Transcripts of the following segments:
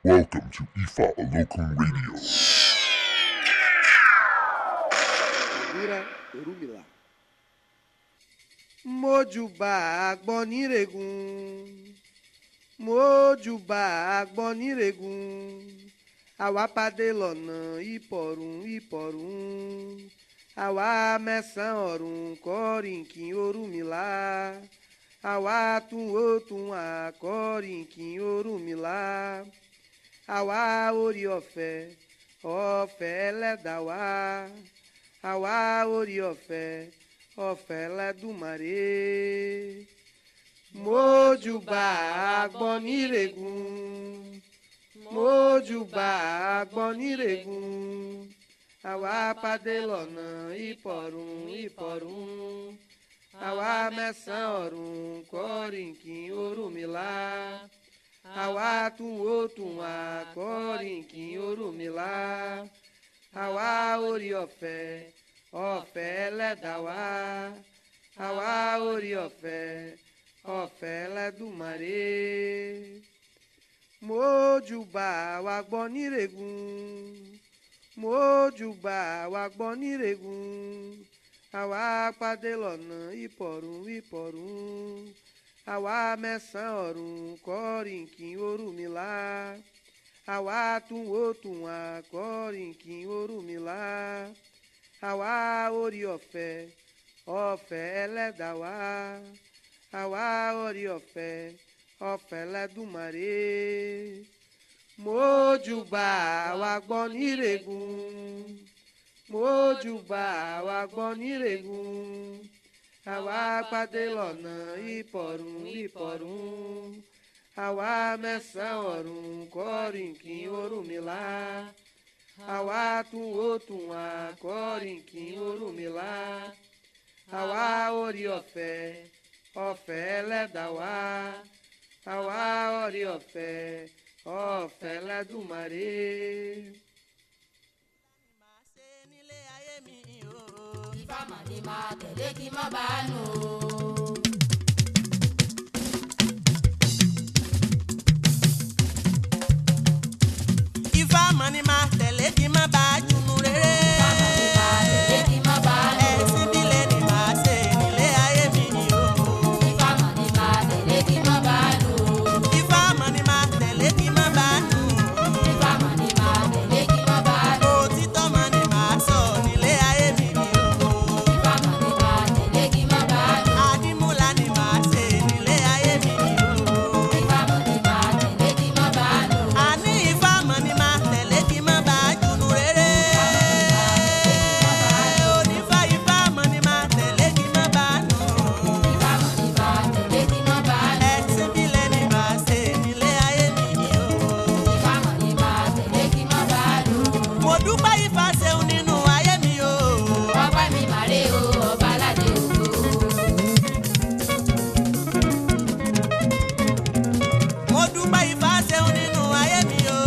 Welcome to Ifa OLOKUN Radio. Mojuba agboniregun, Mojuba agboniregun, àwa pàdé lọ́nà ìpọ̀rún, àwa mẹ́sàn ọ̀run kọ́rìnkì Orúnmìlà, àwa tún ó tún àkọ́rìnkì Orúnmìlà, àwa orí ọ̀fẹ́ ẹlẹ́dàá wa, àwa orí ọ̀fẹ́ Ẹlẹ́dùmarè. Mojuba agboniregun, Mojuba agboniregun, àwa pàdé lọ́nà ìpọ̀rún, àwa mẹ́sàn ọ̀run kọ́rìnkì Orúnmìlà, àwa tún ó tún àkọ́rìnkì Orúnmìlà, àwa orí ọ̀fẹ́ ẹlẹ́dàá wa, àwa orí ọ̀fẹ́ Ẹlẹ́dùmarè. Mojuba wa gboniregun, Mojuba wa gboniregun, àwa pàdé lọ́nà ìpọ̀rún, àwa mẹ́sàn ọ̀run kọ́rìnkì Orúnmìlà, àwa tún ó tún àkọ́rìnkì Orúnmìlà, àwa orí ọ̀fẹ́ ẹlẹ́dàá wa, àwa orí ọ̀fẹ́ Ẹlẹ́dùmarè. Mojuba wa gboniregun, Mojuba wa gboniregun, àwa pàdé lọ́nà ìpọ̀rún, àwa mẹ́sàn ọ̀run kọ́rìnkì Orúnmìlà, àwa tún ó tún àkọ́rìnkì Orúnmìlà, àwa orí ọ̀fẹ́ ẹlẹ́dàá wa, àwa orí ọ̀fẹ́ Ẹlẹ́dùmarè. Ifá mà ní máa tẹ̀lé kí má bàa nù. Ifá mà ní máa tẹ̀lé kí má bàa jùnú rere. Ifá mà ní máa tẹ̀lé kí má bàa nù. Ẹ̀sìn bílẹ̀ ni màá ṣe nílé ayé mi ni o. Ifá mà ní máa tẹ̀lé kí má bàa nù. Ifá mà ní máa tẹ̀lé kí má bàa nù. Ifá mà ní máa tẹ̀lé kí má bàa nù. Òtítọ́ mà ní màá sọ nílé ayé mi ni o. Ifá mà ní máa tẹ̀lé kí má bàa nù. Àdìmúlà ni màá ṣe nílé ayé mi ni o. Ifá mà ní máa tẹ̀lé kí má bàa nù. Àní Ifá mà ní máa tẹ̀lé kí má bàa jùnú rere. Onífá Ifá mà ní máa tẹ̀lé kí má bàa nù. Ifá mà ní máa tẹ̀lé kí má bàa nù. Ẹ̀sìn bílẹ̀ ni màá ṣe nílé ayé mi ni o. Ifá mà ní máa tẹ̀lé kí má bàa nù. Mo dúpẹ́ Ifá ṣeun nínú ayé mi o. Ọpẹ́ mi màrè o, ọba aládé ògo. Mo dúpẹ́ Ifá ṣeun nínú ayé mi o.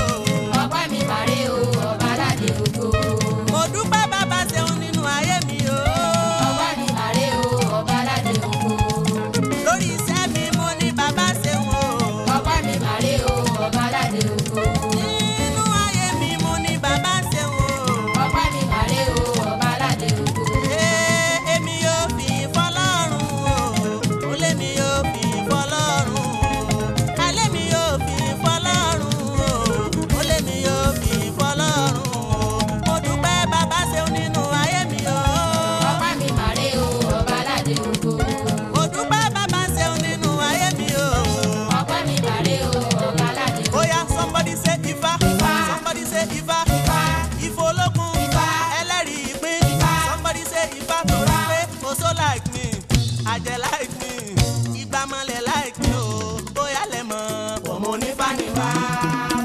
Ọpẹ́ mi màrè o, ọba aládé ògo. Mo dúpẹ́ bàbá ṣeun nínú ayé mi o. Ọpẹ́ mi màrè o, ọba aládé ògo. Lórí iṣẹ́ mi mo ní bàbá ṣeun o. Ọpẹ́ mi màrè o, ọba aládé ògo. Nínú ayé mi mo ní bàbá ṣeun o. Ọpẹ́ mi màrè o, ọba aládé ògo. Èmi yóò fi fọlọ́run o. Olé mi yóò fi fọlọ́run o. Alẹ́ mi yóò fi fọlọ́run o. Olé mi yóò fi fọlọ́run o. Mo dúpẹ́ bàbá ṣeun nínú ayé mi o. Ọpẹ́ mi màrè o, ọba aládé ògo. Mo dúpẹ́ bàbá ṣeun nínú ayé mi o. Ọpẹ́ mi màrè o, ọba aládé ògo. Oya somebody say Ifá. Ifá. Somebody say Ifá. Ifá. Ifá Olókun. Ifá. Ẹlẹ́rìí ìpín. Ifá. Somebody say Ifá torí pé o so like me. Àjẹ́ like me. Ìgbàmọ̀lẹ̀ like me o. Bóyá lẹ mọ̀ ọmọ onífá ni wá.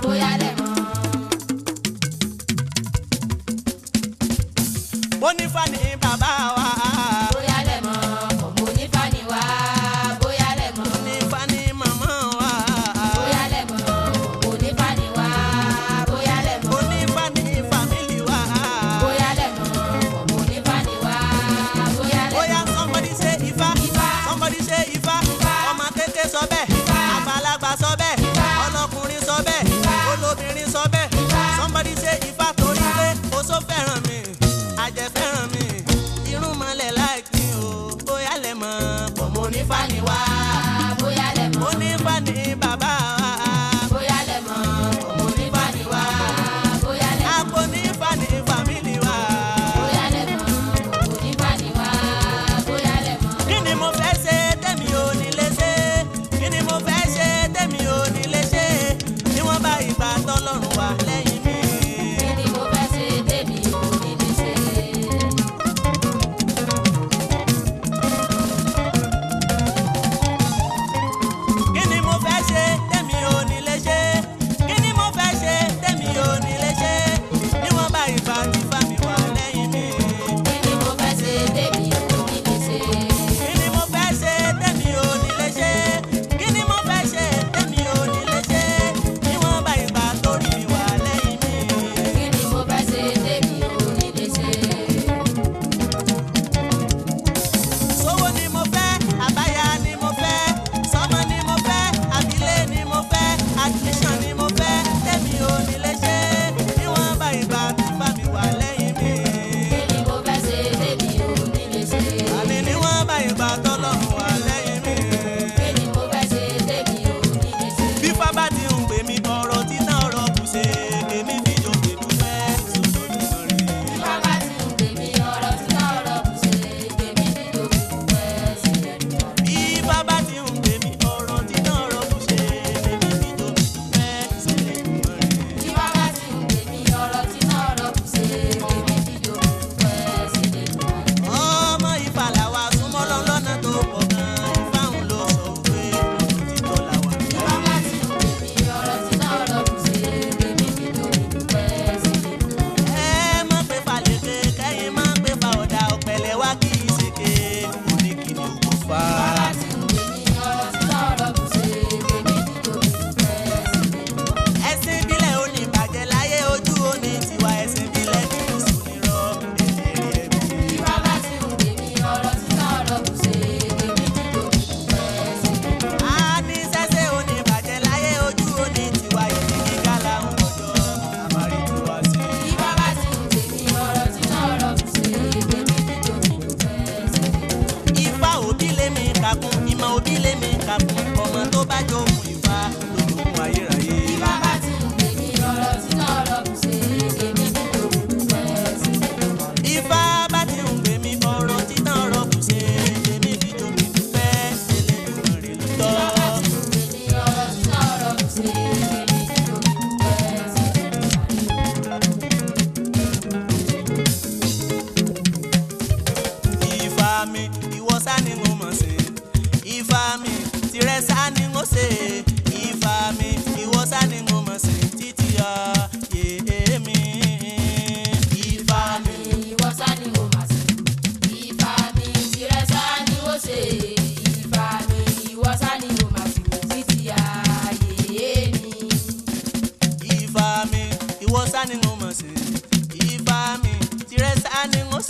Bóyá lẹ̀ mọ̀. Onífá ni bàbá wa. Bóyá lẹ̀ mọ̀. Ọmọ onífá ni wá. Bóyá lẹ̀ mọ̀. Onífá ni màmá wa. Bóyá lẹ̀ mọ̀. Ọmọ onífá ni wá. Bóyá lẹ̀ mọ̀. Onífá ni family wa. Bóyá lẹ̀ mọ̀. Ọmọ onífá ni wá. Bóyá lẹ̀ mọ̀. Oya somebody say Ifá. Ifá. Somebody say Ifá. Ifá. Ọmọ kékeré sọ bẹ́ẹ̀. Ifá. Àgbàlagbà sọ bẹ́ẹ̀. Ifá. Ọlọ́kùnrin sọ bẹ́ẹ̀. Ifá. Olóbìnrin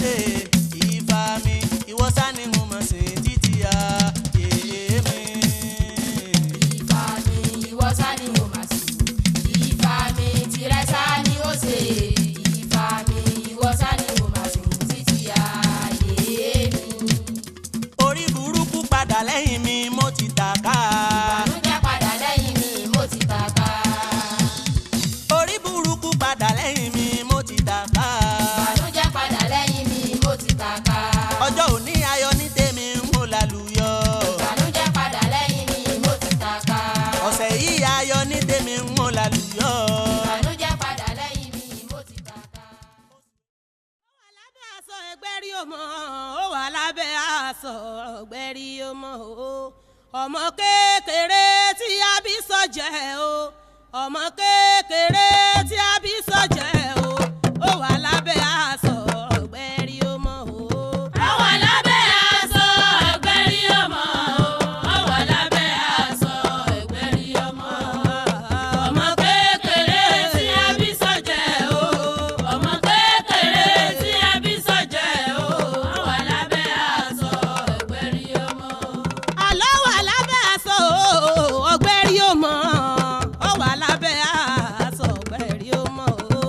ṣe Ifá mi ìwọ sá ni mo mọ̀ sí títí ayé mi. Ifá mi ìwọ sá ni mo máa sìn. Ifá mi tirẹ̀ sá ni ó ṣe. Ifá mi ìwọ sá ni mo máa sìn títí ayé mi. Orí burúkú padà lẹ́yìn mi mo ti tàka. Ìbànújẹ́ padà lẹ́yìn mi mo ti tàka. Orí burúkú padà lẹ́yìn mi mo ti tàka. Ìbànújẹ́ padà lẹ́yìn mi mo ti tàka. Ọjọ́ òní ayọ̀ ní tèmi ń mo lálùyọ. Ìbànújẹ́ padà lẹ́yìn mi mo ti tàka. Ọ̀sẹ̀ yìí ayọ̀ ní tèmi ń mo lálùyọ. Ìbànújẹ́ padà lẹ́yìn mi mo ti tàka. Ó wà lábẹ́ aṣọ ẹgbẹ́rí ọmọ, ó wà lábẹ́ aṣọ ẹgbẹ́rí ọmọ o. Ọmọ kékeré tí a bí sọ́jẹ́ o. Ọmọ kékeré tí a bí sọ́jẹ́ o. Ó wà lábẹ́ aṣọ ẹgbẹ́rí ọmọ o. Ó wà lábẹ́ aṣọ ẹgbẹ́rí ọmọ o. Ó wà lábẹ́ aṣọ ẹgbẹ́rí ọmọ o. Ọmọ kékeré tí a bí sọ́jẹ́ o. Ọmọ kékeré tí a bí sọ́jẹ́ o. Ó wà lábẹ́ aṣọ ẹgbẹ́rí ọmọ o. Àlọ́ wà lábẹ́ aṣọ ọgbẹ́rí ọmọ. Ó wà lábẹ́ aṣọ ọgbẹ́rí ọmọ o.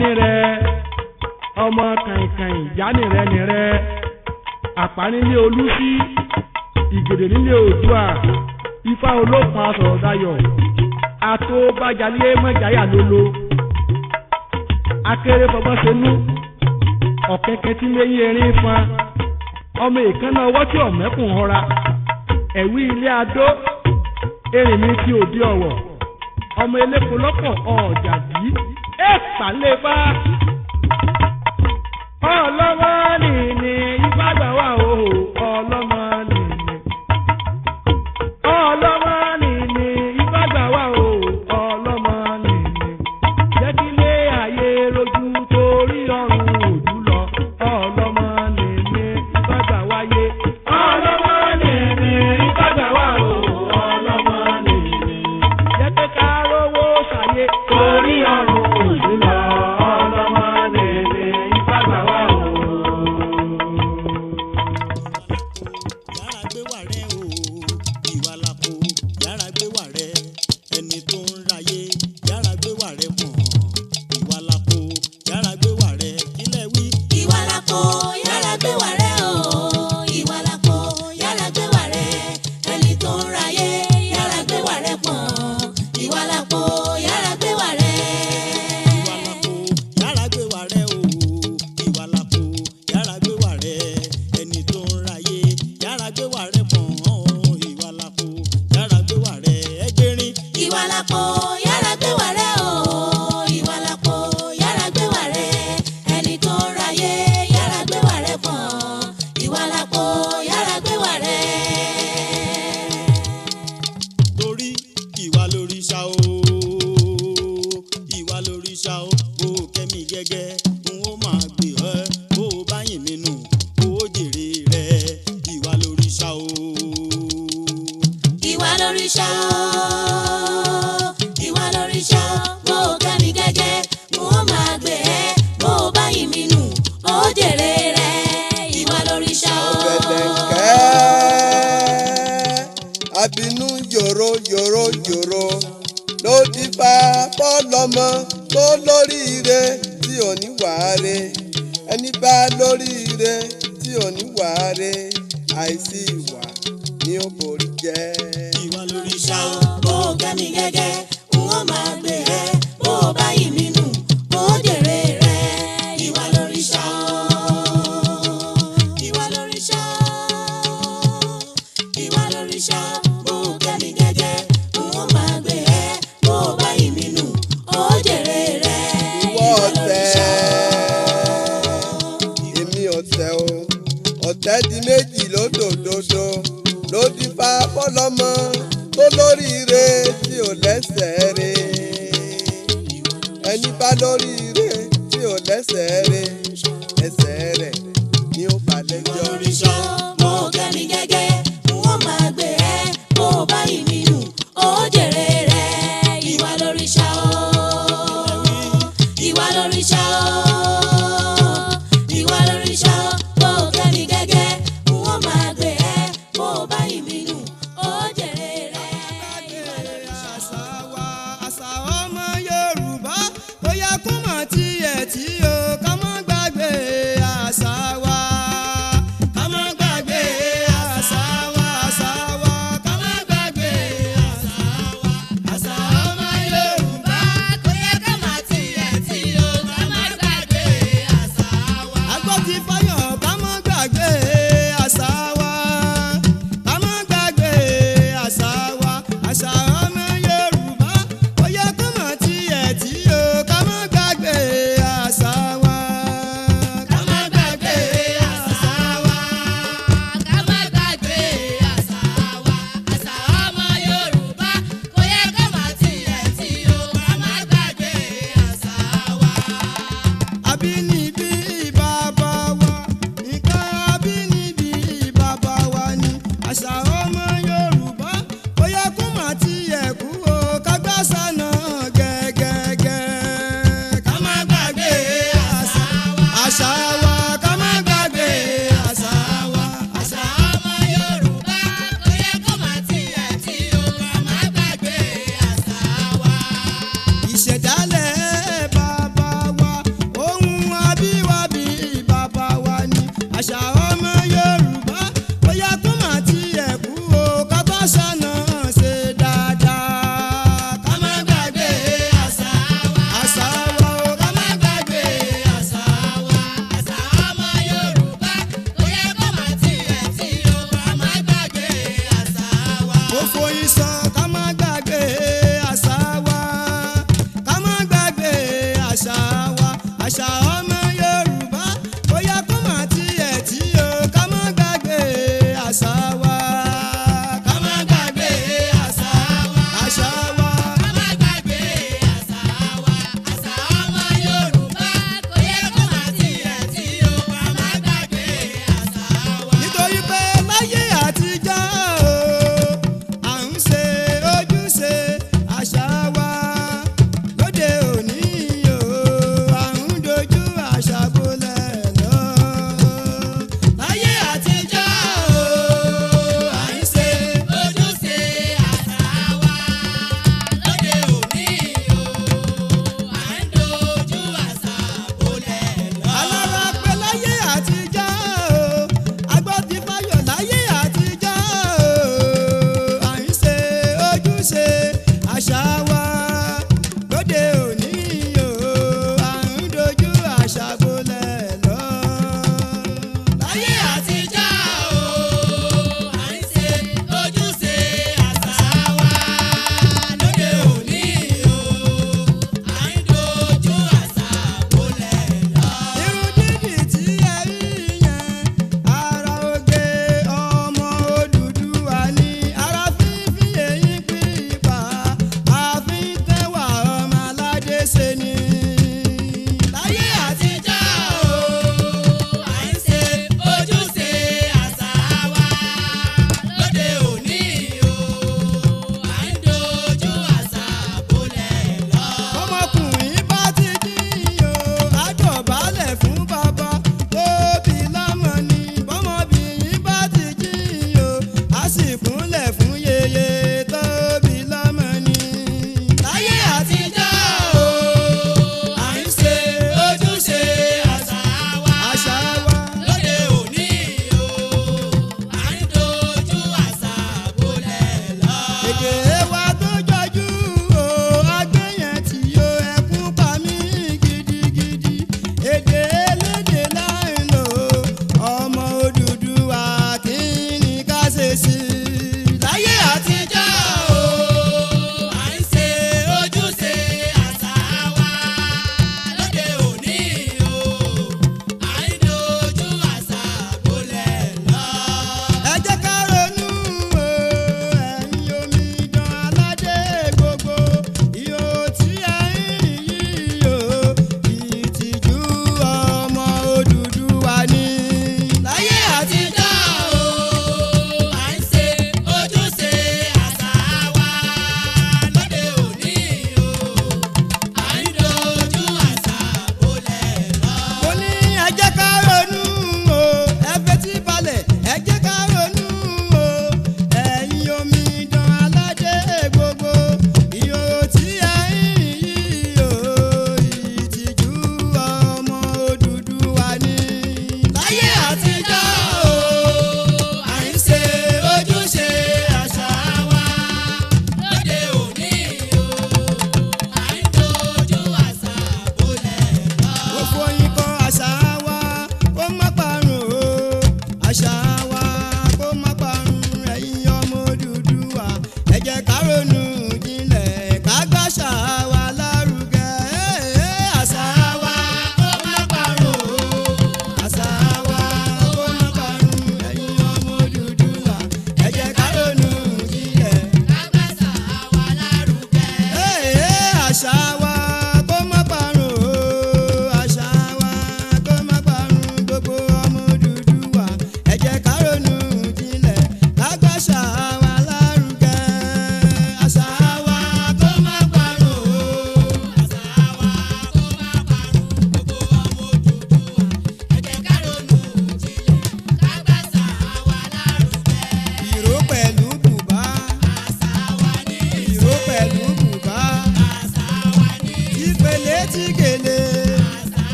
nírẹ̀ ọmọ kàìnkàìn ìyá nírẹ̀ àpá nílé olúsí ìgèdè nílé òdùà ifá olókun asọ̀rọ̀ dayọ̀ àtó bájalé mọ́jáyà lólo akéré fọgbọ́n senú ọ̀kẹ́kẹ́ tí léyìn erin fan ọmọ ìkànnà ọwọ́ tí ọ̀mẹ́kùn họra ẹ̀wí ilé adó erin mi tí òdi ọ̀wọ̀ ọmọ elépo lọ́pọ̀ ọ̀jà bí èèpàlẹ́ bá ọlọ́mọ nìní ìbàdàn wà ó ọlọ́mọ nìní ọlọ́mọ nìní ìbàdàn wà ó ọlọ́mọ nìní jẹ́ kí lé ayé rojú torí ọ̀run òjú lọ ọlọ́mọ nìní ìbàdàn wáyé ọlọ́mọ nìní ìbàdàn wà ó ọlọ́mọ nìní jẹ́ pé ká rówó ṣàyé torí ọ̀run òjú lọ ọlọ́mọ nìní ìbàdàn wà ó. yàrá gbé wà rẹ o ìwà làpò yàrá gbé wà rẹ ẹni tó ń ráyé yàrá gbé wà rẹ pọ̀n ìwà làpò yàrá gbé wà rẹ kílẹ̀ wí. ìwà làpò yàrá gbé wà rẹ o ìwà làpò yàrá gbé wà rẹ ẹni tó ń ráyé yàrá gbé wà rẹ pọ̀n ìwà làpò yàrá gbé wà rẹ. ìwà làpò yàrá gbé wà rẹ o ìwà làpò yàrá gbé wà rẹ ẹni tó ń ráyé yàrá gbé wà rẹ pọ̀n ìwà làpò yàrá gbé wà rẹ ẹgbẹ́rin. ìwà làpò yàrá gbé wà rẹ o ìwà làpò yàrá gbé wà rẹ ẹni tó ń ráyé yàrá gbé wà rẹ pọ̀n ìwà làpò yàrá gbé wà rẹ. torí ìwà lóríṣà o ìwà lóríṣà o bó o kẹ́mi gẹ́gẹ́ n ó máa gbé ẹ bó o bá yìn mí nù ó jèrè rẹ ìwà lóríṣà o. ìwà lóríṣà ìwà lóríṣà bó o kẹ́mi gẹ́gẹ́ mo máa gbé ẹ bó o bá yìn mí nù ó jèrè rẹ ìwà lóríṣà Ọ̀gẹ̀dẹ̀ǹkẹ́ abinú yòró yòró yòró ló dífá fọ́lọ́mọ tó lóríire tí ò ní wàáre ẹni bá lóríire tí ò ní wàáre àìsí ìwà ni ó borí jẹ́. ìwà lóríṣà o. bó o kẹ́mi gẹ́gẹ́ n ó máa gbé ẹ bó o bá yìn mí nù ó jèrè rẹ ìwà lóríṣà ìwà lóríṣà ìwà lóríṣà bó o kẹ́mi gẹ́gẹ́ n ó máa gbé ẹ bó o bá yìn mí nù ó jèrè rẹ ìwọ ìwà ọ̀tẹ̀ lóríṣà. èmi ọ̀tẹ̀ o ọ̀tẹ̀ di méjì lódòdó ló dífá fọ́lọ́mọ tó lóríire tí ò lẹ́sẹ̀ rẹ̀ ẹni bá lóríire tí ò lẹ́sẹ̀ rẹ̀ ẹsẹ̀ rẹ̀ ni ó bá lẹ́jọ́. lóríṣà mo kẹ́mi gẹ́gẹ́ n ó máa gbé ẹ bó o bá yìn mí nù ó jèrè rẹ ìwà lóríṣà ìwà lóríṣà ìwà lóríṣà bó o kẹ́mi gẹ́gẹ́ n ó máa gbé ẹ bó o bá yìn mí nù ó jèrè rẹ ìwà lóríṣà. àṣà ọmọ Yorùbá ó yẹ kó mọ̀ tiẹ̀ tí o ká má gbàgbé àṣà wa. Ká má gbàgbé àṣà wa, àṣà wa, ká má gbàgbé àṣà wa. Àṣà ọmọ Yorùbá ó yẹ ká mọ̀ tiẹ̀ tí o ká má gbàgbé àṣà ọmọ Yorùbá bóyá kó má tiẹ̀ tí o ká má gbàgbé àṣà wa. Ká má gbàgbé àṣà wa. Àṣà wa. Ká má gbàgbé àṣà wa. Àṣà ọmọ Yorùbá kò yẹ kó má tiẹ̀ tí o. Ká má gbàgbé àṣà wa. Nítorí pé láyé àtijọ́ à ń ṣe ojúṣe àṣà wa. Lóde òní à ń dojú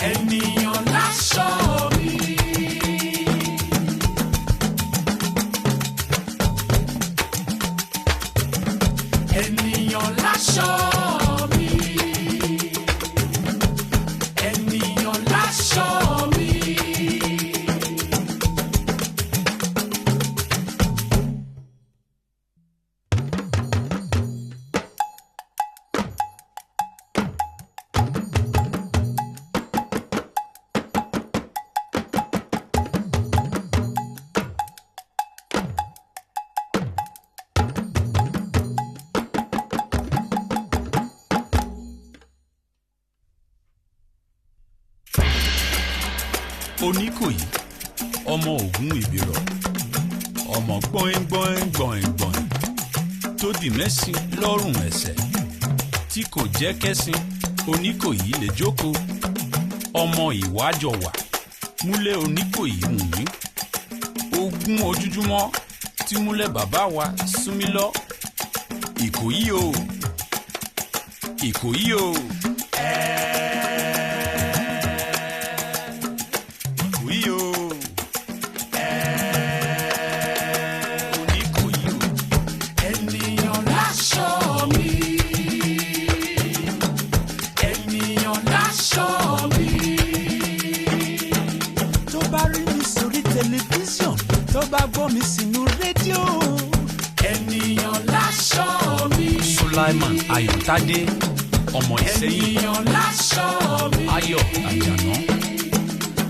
ènìyàn láṣọ mi. Ènìyàn láṣọ mi. Ènìyàn láṣọ mi. Oníkòyí ọmọ Ògún ìbírọ̀ ọmọ gbọ̀n tó dì mẹ́sìn lọ́rùn ẹ̀sẹ̀ tí kò jẹ́ kẹ́sìn Oníkòyí lè jókòó ọmọ ìwájọwà múlẹ̀ Oníkòyí wùnmí ogún ojújúmọ́ tí múlẹ̀ bàbá wa súnmí lọ Ìkòyí o Ìkòyí o. Sulaiman Ayọ̀tádé ọmọ Ìsẹ́yìn Ayọ̀ Àjànà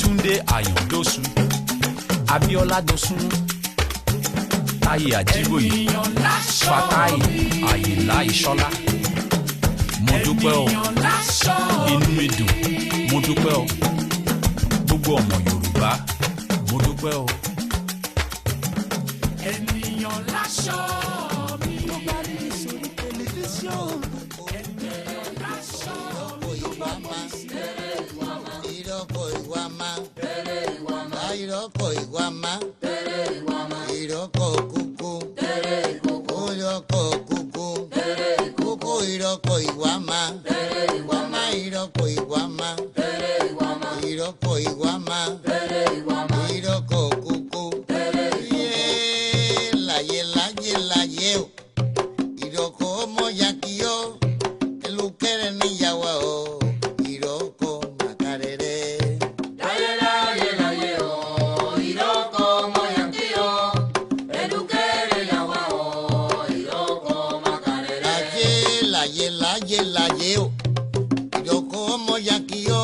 Túndé Ayọ̀dọ́sù Abíọ́lá Dọ́sùn Táyé Àjíbóyè Fatai Àyìnlá Ìṣọ́lá mo dúpẹ́ o inú mi dùn mo dúpẹ́ o gbogbo ọmọ Yorùbá mo dúpẹ́ o. Ènìyàn láṣọ mi. Iroko Iguama, Iroko Kuku, Iroko Kuku, Kuku Iroko Iguama, Iroko Iguama, Iroko Iguama, Iroko Kuku, la ye, Iroko Moyakio, Elukere ni yawa o, Iroko Makarere. Iroko Moyakio, Elukere ni yawa o, Iroko Makarere. Iroko Moyakio,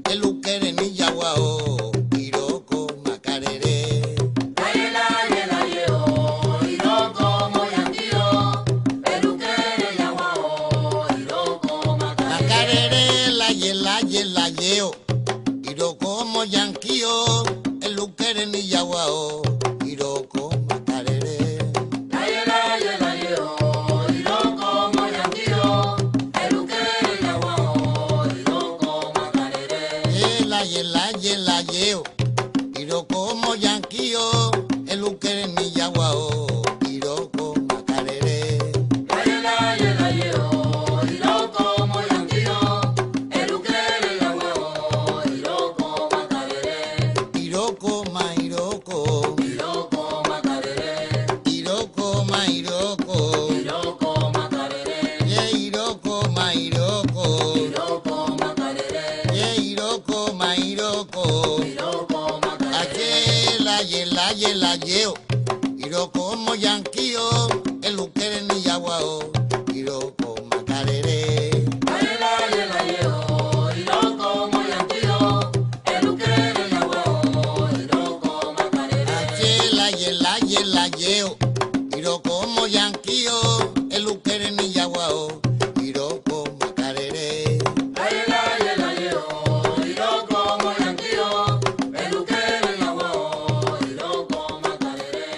Elukere yawa o, Iroko Makarere la ye o, Iroko Moyakio, Elukere ni yawa o, Iroko Makarere. Iroko Moyakio, Elukere ni yawa o, Iroko Makarere. Iroko Moyakio, Elukere yawa o, Iroko Makarere. Iroko ma Iroko, Iroko Makarere. Iroko ma Iroko, Iroko Makarere. ye Iroko ma Iroko, Iroko Makarere. ye Iroko ma Iroko. Iroko Makarere. La ye o, Iroko Moyakio, Elukere ni yawa o, Iroko Makarere. Iroko Moyakio, Elukere yawa o, Iroko Makarere. La ye o, Iroko Moyakio, Elukere ni yawa o, Iroko Makarere. Iroko Moyakio, Elukere yawa o, Iroko Makarere.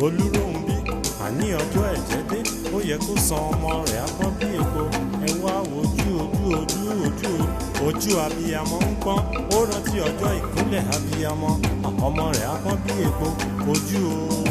olúróhùnbí àní ọjọ́ ẹ̀jẹ̀ dé ó yẹ kó san ọmọ rẹ̀ apọ́n bí epo ẹ wá ojú abiyamọ ń pọ́n ó rántí ọjọ́ ìkúnlẹ̀ abiyamọ ọmọ rẹ̀ apọ́n bí epo ojú o.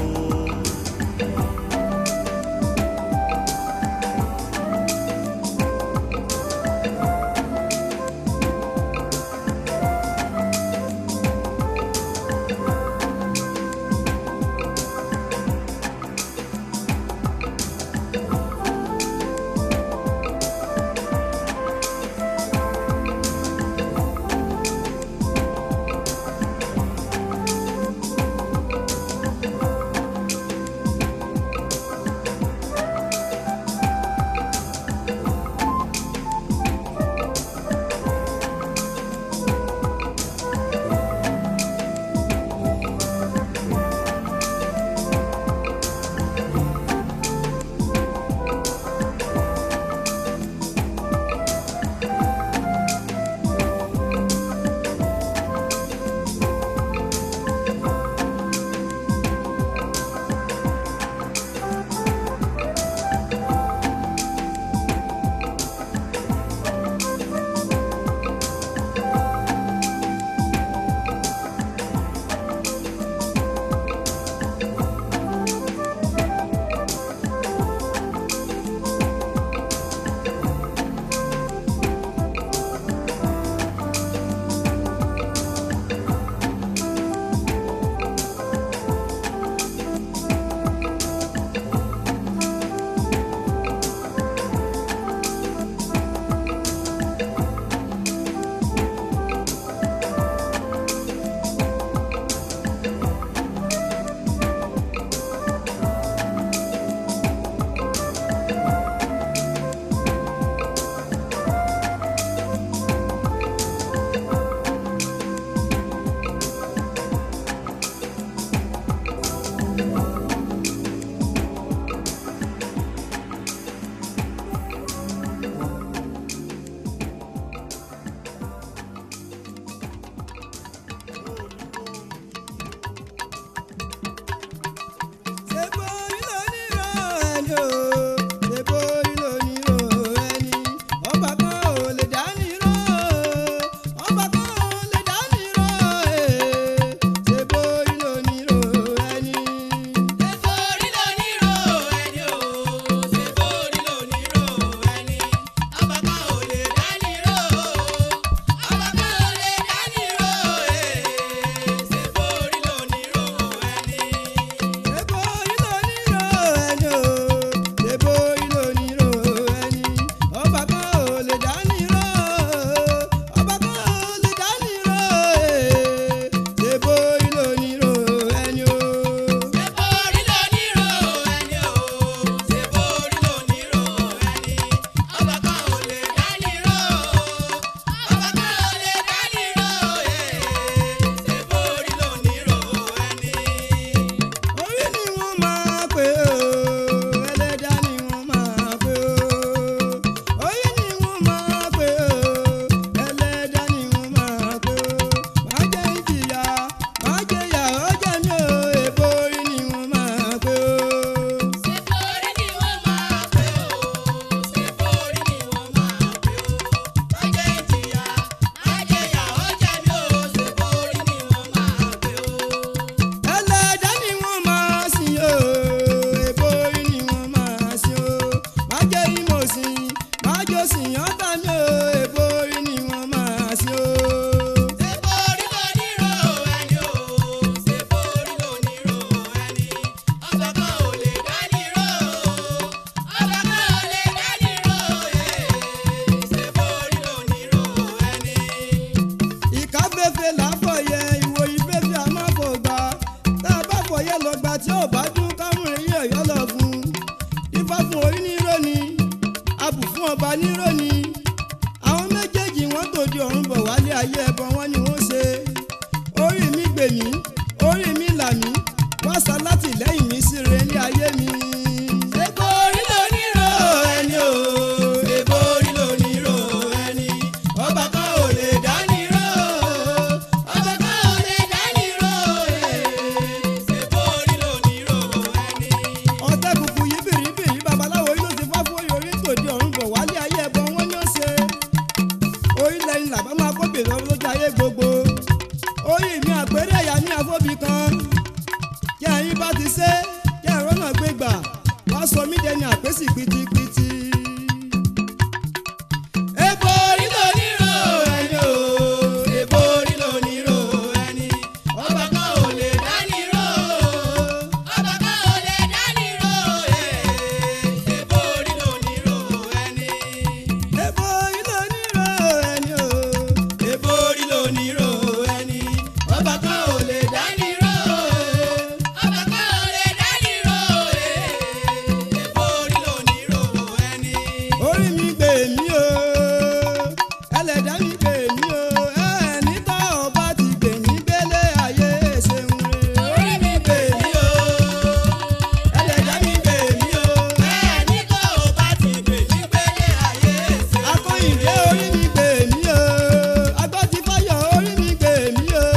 wá sọ mí dẹni àpèsì pìtìpìtì. Èbó orí ló nírò ẹni o, èbó orí ló nírò ẹni. Ọba kan ò lè dá nírò, ọba kan ò lè dá nírò, èbó orí ló nírò ẹni. Èbó orí ló nírò ẹni o, èbó orí ló nírò ẹni. Ọba kan ò lè dá nírò, ọba kan ò lè dá nírò, èbó orí ló nírò ẹni. Orí mi gbè mí o, ẹlẹ́dàá mi gbè mí o, ẹni tá ọba ti gbè mí gbélé ayé ṣeun re. Orí mi gbè mí o, ẹlẹ́dàá mi gbè mí o, ẹni tá ọba ti gbè mí gbélé ayé ṣeun re. Akọ́yìndé orí mi gbè mí o, Agbọ́tifáyọ̀ orí mi gbè mí o,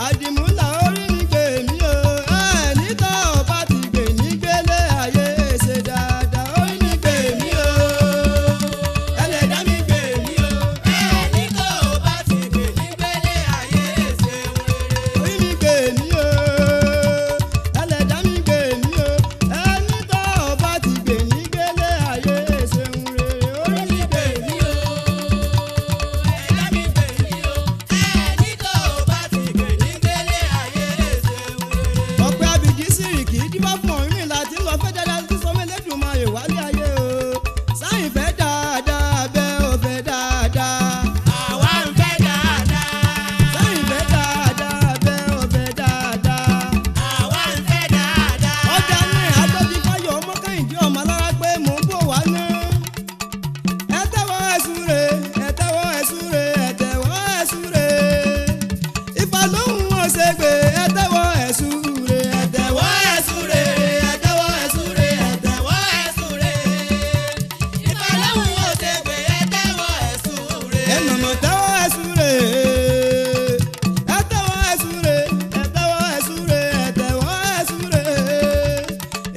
Àdìmúlà orí mi gbè mí o, ẹni tá ọba ti gbè mí gbélé ayé ṣe dáadáa. Orí mi gbè mí o, ẹlẹ́dàá mi gbè mí o, ẹni tá ọba ti gbè mí gbélé ayé ṣeun re. Orí mi gbè mí o, ẹlẹ́dàá mi gbè mí o, ẹni tá ọba ti gbè mí gbélé ayé ṣeun re. Orí mi gbè mí o, ẹlẹ́dàá mi gbè mí o, ẹni tá ọba ti gbè mí gbélé ayé ṣeun re. Ọ̀pẹ abìgí sìrìkì díbá fún ọ̀rìn mi láti lọ fẹ́ dáadáa tí sọmọ Elédùmarè wálé ayé o. Sáyìn fẹ́ dáadáa bẹ́ẹ̀ ò fẹ́ dáadáa. Àwa ń fẹ́ dáadáa. Sáyìn fẹ́ dáadáa bẹ́ẹ̀ ò fẹ́ dáadáa. Àwa ń fẹ́ dáadáa. Ọjà ní Agbọ́tifáyọ̀ ọmọ Kẹ́hìndé ọmọ Alárápé mò ń bọ̀ wá ná. Ẹ tẹ́wọ́ ẹ súre, ẹ tẹ́wọ́ ẹ súre, ẹ tẹ́wọ́ ẹ súre. Ifá lóhùn ọ̀sẹ̀gbè, ẹ tẹ́wọ́ ẹ súre, ẹ tẹ́wọ́ ẹ súre, ẹ tẹ́wọ́ ẹ súre, ẹ tẹ́wọ́ ẹ súre. Ifá lóhùn ọ̀sẹ̀gbè, ẹ tẹ́wọ́ ẹ súre. Ẹ mọ̀mọ́ tẹ́wọ́ ẹ súre, ẹ tẹ́wọ́ ẹ súre, ẹ tẹ́wọ́ ẹ súre, ẹ tẹ́wọ́ ẹ súre.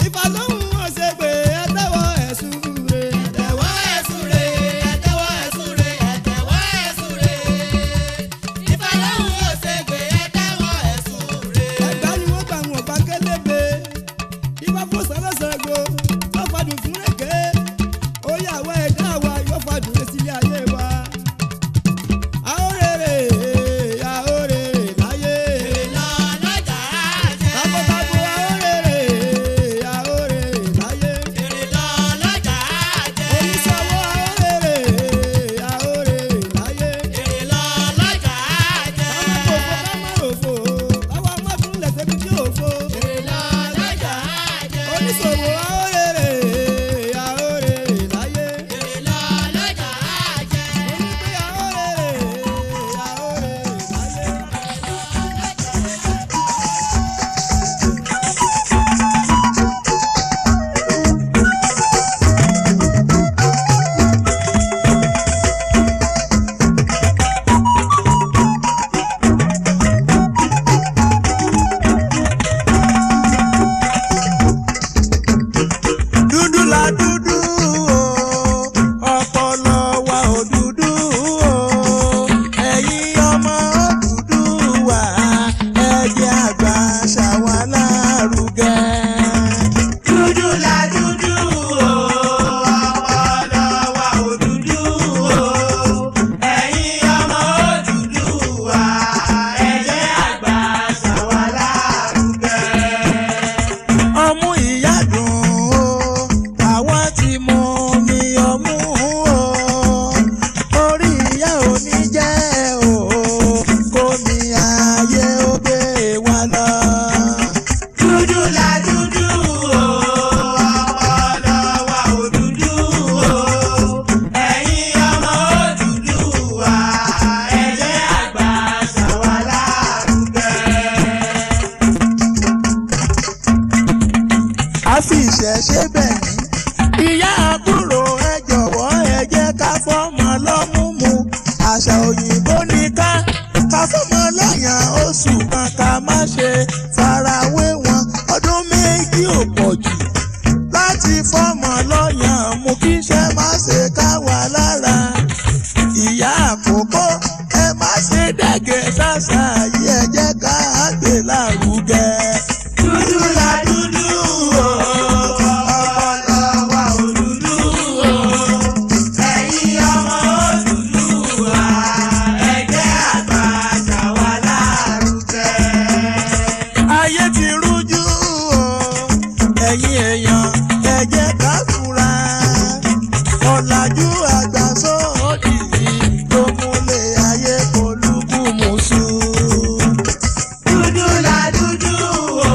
Ifá lóhùn ọ̀sẹ̀gbè, ẹ tẹ́wọ́ ẹ súre, ẹ tẹ́wọ́ ẹ súre, ẹ tẹ́wọ́ ẹ súre, ẹ tẹ́wọ́ ẹ súre. Ifá lóhùn ọ̀sẹ̀gbè, ẹ tẹ́wọ́ ẹ súre. Ẹgbàá ni wọ́n gbà wọ́n bá kélébé. Ifá fún sálọ́sàgbò, yóò fàdùn fún rèké. Ó yà wá ẹ̀dá wa, yóò fàdùn lé sílé ayé wa. A ó rèrè, a ó rèrè láyé. Takọtabo a ó rèrè, a ó rèrè láyé. Oníṣòwò a ó rèrè, a ó rèrè láyé. Kámọ́kòfó kámọ́ròfò, káwa má tún lẹ̀sẹ̀ bí tí òfo. Oníṣòwò a ó rèrè, a ó rèrè láyé. Onígbé a ó rèrè, a ó dúdú la dúdú o, ọpọlọ wa ò dúdú o, ẹ̀yin ọmọ Odùduwà, ẹ jẹ́ àgbà ṣàwa lárugẹ. Dúdú la dúdú o, ọpọlọ wa ò dúdú o, ẹ̀yin ọmọ Odùduwà, ẹ jẹ́ àgbà ṣàwa lárugẹ. Ọmú ìyá dùn o, àwọn tí mú mi ọmú o, orí ìyá ò ní jẹ́ o, kó mi ayé ó gbé wa lọ. Dúdú la dúdú o, ọpọlọ wa ò dúdú o, ẹ̀yin ọmọ Odùduwà, ẹ jẹ́ àgbà ṣàwa lárugẹ. A fi ìṣẹ̀ṣe bẹ̀ yín. Ìyá àbúrò ẹ jọ̀wọ́ ẹ jẹ́ ká fọ́mọ lọ́mú mu. Àṣà òyìnbó ní ká fọ́mọ lọ́yàn oṣù kan ká má ṣe farawé wọn. Ọdún méjì ò pọ̀ jù láti fọ́mọ lọ́yàn mú kí iṣẹ́ má ṣe ká wà lára. Ìyá àkókò ẹ má ṣe dàgẹ̀ sáṣà yìí, ẹ jẹ́ ká gbé lárugẹ. Dúdú la dúdú o, ọpọlọ ẹ̀yin èèyàn ẹ jẹ́ ká fura ọ̀làjú àgbà sóòdì ló múlẹ̀ ayé polúkú mùsù. Dúdú la dúdú o,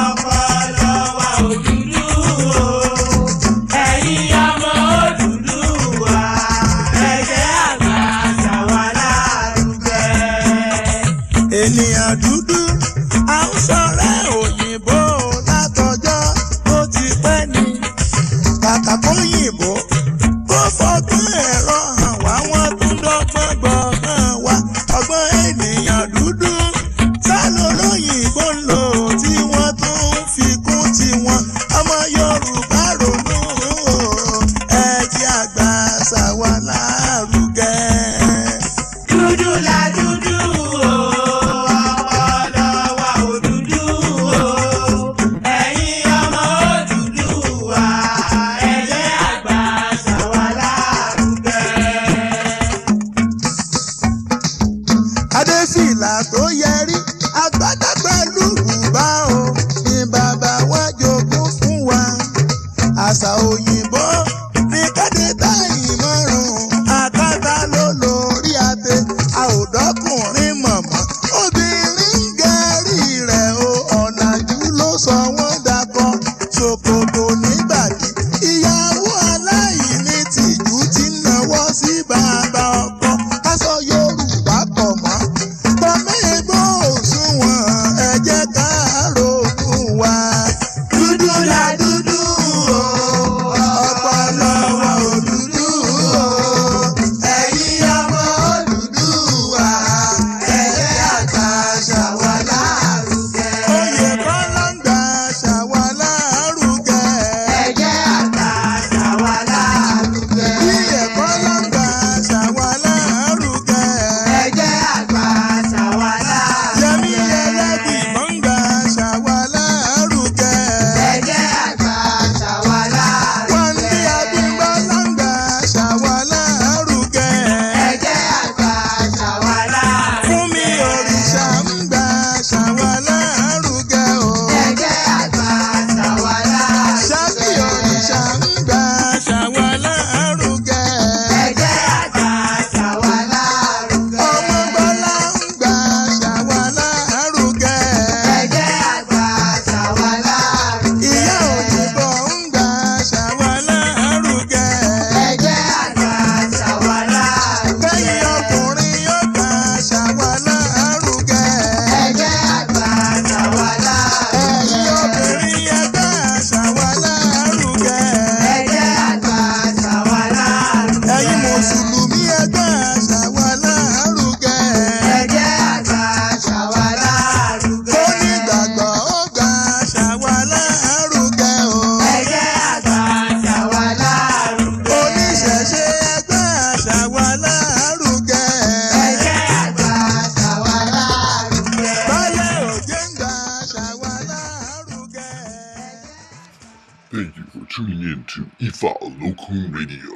ọpọlọ wa ò dúdú o. Ẹ̀yin ọmọ Odùduwà, ẹ jẹ́ àgbà ṣàwa lárugẹ. Ènìyàn dúdú à ń sọ̀rẹ́ òyìnbó látọjọ́ tó ti pẹ́ ni kàkà kóyìnbó kó fọgbọ́n ẹ̀rọ hàn wá wọ́n tún dọ́gbọ́n gbọ̀ngàn wa ọgbọ́n ènìyàn dúdú sálọ lóyìnbó ń lò tí wọ́n tún fi kún tiwọn ọmọ Yorùbá ronú ẹ jẹ́ àgbà ṣàwa lárugẹ. Dúdú la dúdú o, ọpọlọ wa ò dúdú o. Ẹ̀yin ọmọ Odùduwà, ẹ jẹ́ àgbà ṣàwa lárugẹ. Adéfìlà tó yẹrí agbádá pẹ̀lú bùbá o ni bàbá wa jogún fún wa. Àṣà òyìnbó ní kéde táyì márùn àkàtà ló lórí àtẹ a ò dọ́kùnrin mọ̀mọ́ obìnrin ń gẹ̀rí rẹ̀ o ọ̀làjú ló sọ wọ́n dàpọ̀ ṣòkòtò nígbàdí ìyàwó aláìní tìjú ti náwó sí bàbá ọkọ aṣọ Yorùbá pọ̀ mọ́ tọ́mẹ́gbọ́ òṣùwọ̀n ẹ jẹ́ ká ronú wa. Dúdú la dúdú o, ọpọlọ wa ò dúdú o. ẹ̀yin ọmọ Odùduwà, ẹ jẹ́ àgbà ṣàwa lárugẹ. Oyè Kọ́lá ń gbà ṣàwa lárugẹ. Ẹ jẹ́ àgbà ṣàwa lárugẹ. Oyè Kọ́lá ń gbà ṣàwa lárugẹ. Ẹ jẹ́ àgbà ṣàwa lárugẹ. Yẹmí Ẹlẹ́gbìmọ̀ ń gbà ṣàwa lárugẹ. Ẹ jẹ́ àgbà ṣàwa lárugẹ. Wándé Abímbọ́lá ń gbà ṣàwa lárugẹ. Ẹ jẹ́ àgbà ṣàwa lárugẹ. Fúnmi Òrìṣà ń gbà ṣàwa lárugẹ o. Ẹ jẹ́ àgbà ṣàwa lárugẹ. Ṣákì Òrìṣà ń gbà ṣàwa lárugẹ. Ẹ jẹ́ àgbà ṣàwa lárugẹ. Ọmọ Bọ́lá ń gbà ṣàwa lárugẹ. Ẹ jẹ́ àgbà ṣàwa lárugẹ. Ìyá Òyìnbó ń gbà ṣàwa lárugẹ. Ẹ jẹ́ àgbà ṣàwa lárugẹ. Kẹ́yìn ọkùnrin yóò gbà ṣàwa lárugẹ. Ẹ jẹ́ àgbà ṣàwa lárugẹ. Ẹ̀yin obìnrin ẹ gbà ṣàwa lárugẹ. Ẹ jẹ́ àgbà ṣàwa lárugẹ. Ẹ̀yin Mùsùlùmí ẹ gbà ṣàwa lárugẹ. Ẹ jẹ́ àgbà ṣàwa lárugẹ. Onígbàgbọ́ ó gbà ṣàwa lárugẹ o. Ẹ jẹ́ àgbà ṣàwa lárugẹ. Oníṣẹ̀ṣe ẹ gbà ṣàwa lárugẹ. Ẹ jẹ́ àgbà ṣàwa lárugẹ. Bálẹ̀ òjé ń gbà ṣàwa lárugẹ. Thank you for tuning in to Ifa Olokun Radio,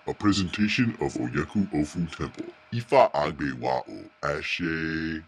a presentation of Oyeku Ofun Temple. Ifa Agbewa O Ashe.